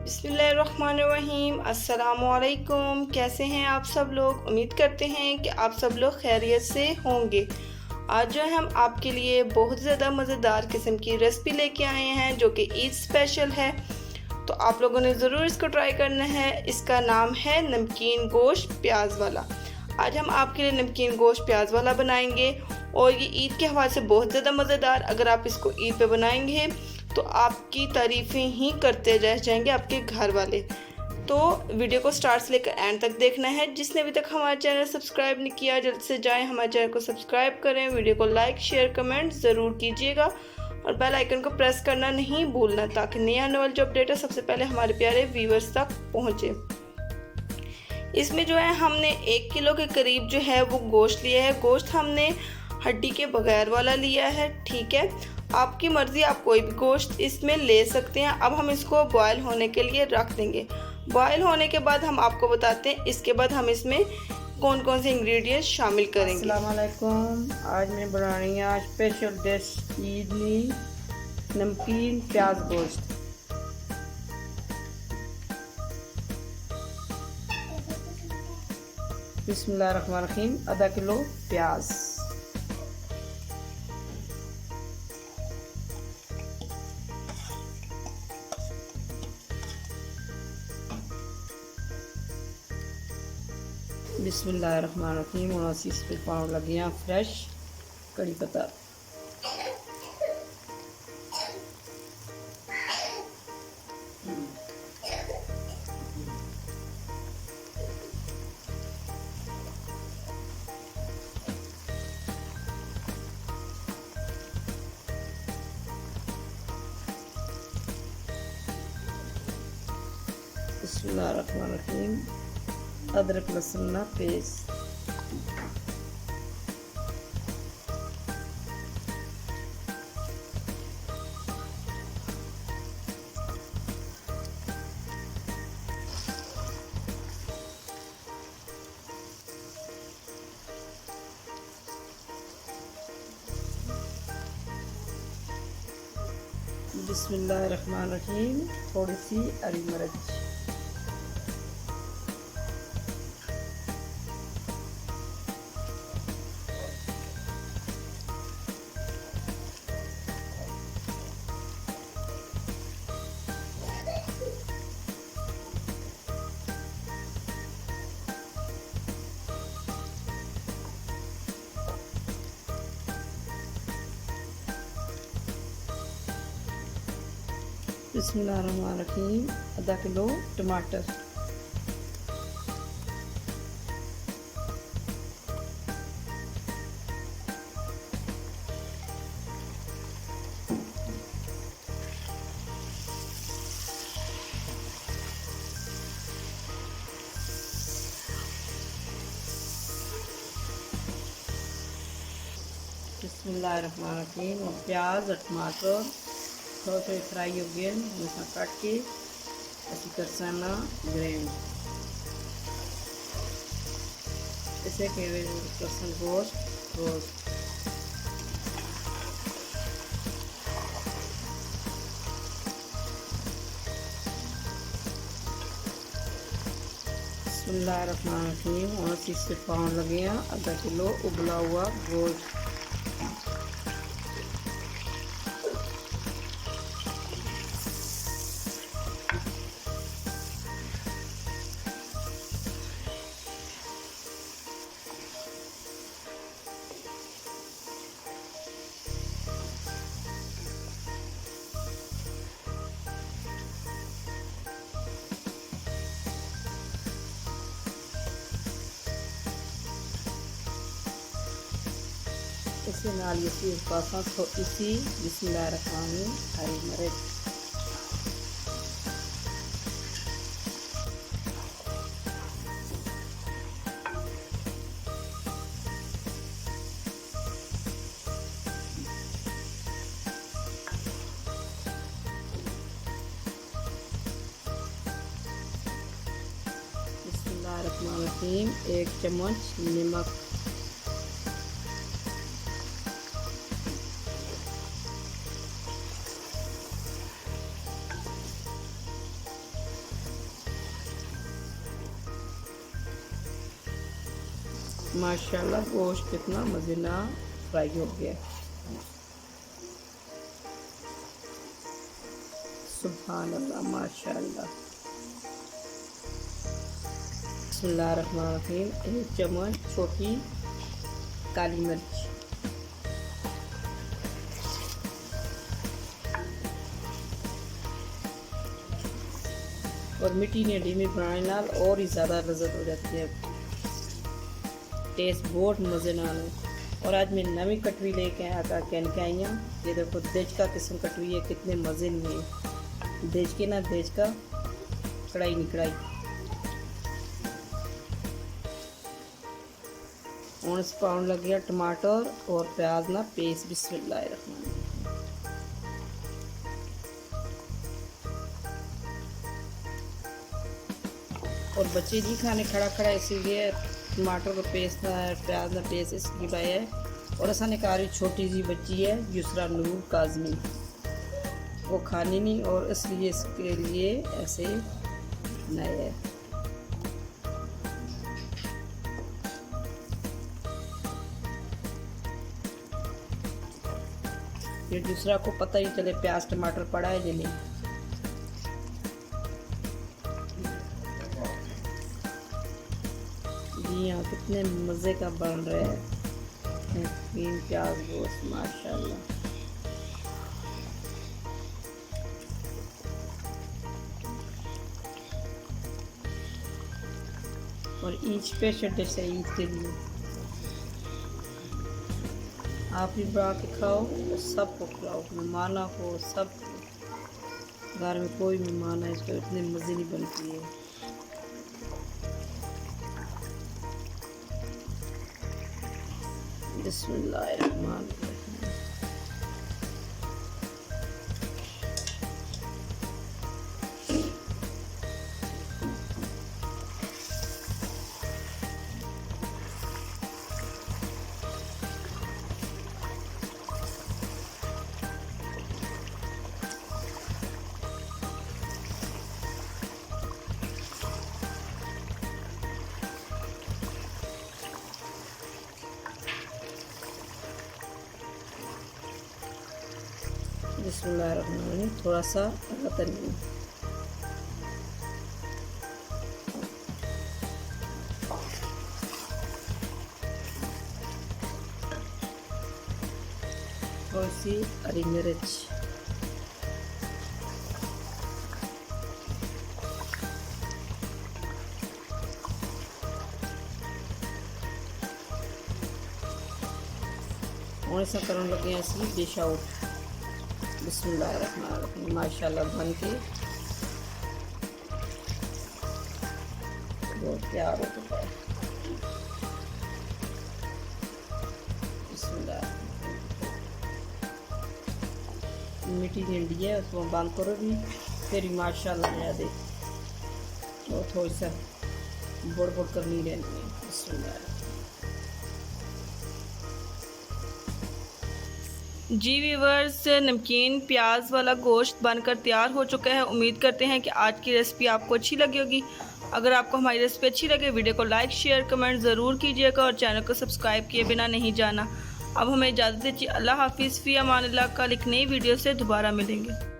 बिस्मिल्लाहिर्रहमानिर्रहीम। अस्सलामुअलैकुम। कैसे हैं आप सब लोग? उम्मीद करते हैं कि आप सब लोग खैरियत से होंगे। आज जो है हम आपके लिए बहुत ज़्यादा मज़ेदार किस्म की रेसिपी लेके आए हैं जो कि ईद स्पेशल है, तो आप लोगों ने ज़रूर इसको ट्राई करना है। इसका नाम है नमकीन गोश्त प्याज वाला। आज हम आपके लिए नमकीन गोश्त प्याज वाला बनाएंगे और ये ईद के हवाले से बहुत ज़्यादा मज़ेदार। अगर आप इसको ईद पे बनाएंगे तो आपकी तारीफ़ें ही करते रह जाएंगे आपके घर वाले। तो वीडियो को स्टार्ट से लेकर एंड तक देखना है। जिसने अभी तक हमारा चैनल सब्सक्राइब नहीं किया जल्द से जाएं, हमारे चैनल को सब्सक्राइब करें, वीडियो को लाइक शेयर कमेंट ज़रूर कीजिएगा और बेल आइकन को प्रेस करना नहीं भूलना ताकि नई आने वाली जो अपडेट है सबसे पहले हमारे प्यारे व्यूवर्स तक पहुँचे। इसमें जो है हमने 1 किलो के करीब जो है वो गोश्त लिया है। गोश्त हमने हड्डी के बगैर वाला लिया है, ठीक है। आपकी मर्ज़ी, आप कोई भी गोश्त इसमें ले सकते हैं। अब हम इसको बॉयल होने के लिए रख देंगे। बॉयल होने के बाद हम आपको बताते हैं इसके बाद हम इसमें कौन कौन से इंग्रेडिएंट्स शामिल करेंगे। अस्सलाम वालेकुम। आज मैं बना रही हूँ स्पेशल डिश ईदनी नमकीन प्याज गोश्त। बिस्मिल्लाहिर्रहमानिर्रहीम। आधा किलो प्याज, बिस्मिल्लाहिर्रहमानिर्रहीम। और इस पे पाउडर लगे हैं फ्रेश कड़ी पत्ता, बिस्मिल्लाहिर्रहमानिर्रहीम। अदरक लहसुन पेस्ट, बिस्मिल्लाहिर्रहमानिर्रहीम। थोड़ी सी हरी मिर्च, बिस्मिल्लाहिर्रहमानिर्रहीम। आधा किलो टमाटर, बिस्मिल्लाहिर्रहमानिर्रहीम। और प्याज और टमाटर थोड़े थोड़े फ्राई हो गए, उसमें काट के ऐसे करसाना ग्रेन ऐसे के करसन गोश्त रोस्ट। बिस्मिल्लाहिर्रहमानिर्रहीम। और 60 पाउंड लगे हैं आधा किलो उबला हुआ गोश्त। इसे नाल इसी पासा थोड़ी सी बिस्मिल्लाहिर्रहमानिर्रहीम हरी मिर्च, बिस्मिल्लाहिर्रहमानिर्रहीम 1 चम्मच नमक, माशाल्लाह गोश्त कितना मज़ेदार फ्राई हो गया। सुभान अल्लाह, माशाल्लाह। बिस्मिल्लाहिर्रहमानिर्रहीम। 1 चम्मच छोटी काली मिर्च, और मिट्टी ने डीमी बनाने नाल और ही ज़्यादा लज़्ज़त हो जाती है, टेस्ट बहुत मज़ेदार है। और आज मैं नवी कटवी लेके आया कहन के आई हूँ। ये देखो देज का किस्म कटवी है, कितने मज़े नहीं है। देज के ना देज का कढ़ाई नहीं कढ़ाई। और इस पाउंड लग गया टमाटर और प्याज ना पेस्ट। बिस्मिल्लाहिर्रहमानिर्रहीम। और बच्चे नहीं खाने खड़ा खड़ा, इसीलिए टमाटर का पेस्ट ना प्याज ना पेस्ट इसकी बनाया है। और ऐसा निकाली छोटी सी बच्ची है युसरा नूर काजमी, वो खानी नहीं, और इसलिए इसके लिए ऐसे बनाया है। ये दूसरा को पता ही चले प्याज टमाटर पड़ा है या नहीं। जी हाँ, कितने मज़े का बन रहा है प्याज गोश्त, माशाल्लाह। और ईद स्पेशल डिश है ईद के लिए। आप भी बना के खाओ और सबको खिलाओ, मेहमानों को, सब घर में कोई मेहमान है इसको इतने मज़े नहीं बनती है। बिस्मिल्लाहिर्रहमानिर्रहीम। बिस्मिल्लाहिर्रहमानिर्रहीम। थोड़ा सा धनिया, थोड़ी सी हरी मिर्च, और ऐसा करने लगे ऐसी डिश आउट। बिस्मिल्लाहिर्रहमानिर्रहीम। माशाल्लाह बन के बहुत तैयार हो चुका है। बिस्मिल्लाह। मिट्टी भिंडी है उसको बंद करो भी, फिर माशाल्लाह नया दे और थोड़ी सा बुड़ बुड़ करनी रहनी है। बिस्मिल्लाह। जी व्यूवर्स, नमकीन प्याज वाला गोश्त बनकर तैयार हो चुका है। उम्मीद करते हैं कि आज की रेसिपी आपको अच्छी लगी होगी। अगर आपको हमारी रेसिपी अच्छी लगे वीडियो को लाइक शेयर कमेंट ज़रूर कीजिएगा और चैनल को सब्सक्राइब किए बिना नहीं जाना। अब हमें इजाज़त दीजिए। अल्लाह हाफिज़, फ़ी अमान अल्लाह। कल एक नई वीडियो से दोबारा मिलेंगे।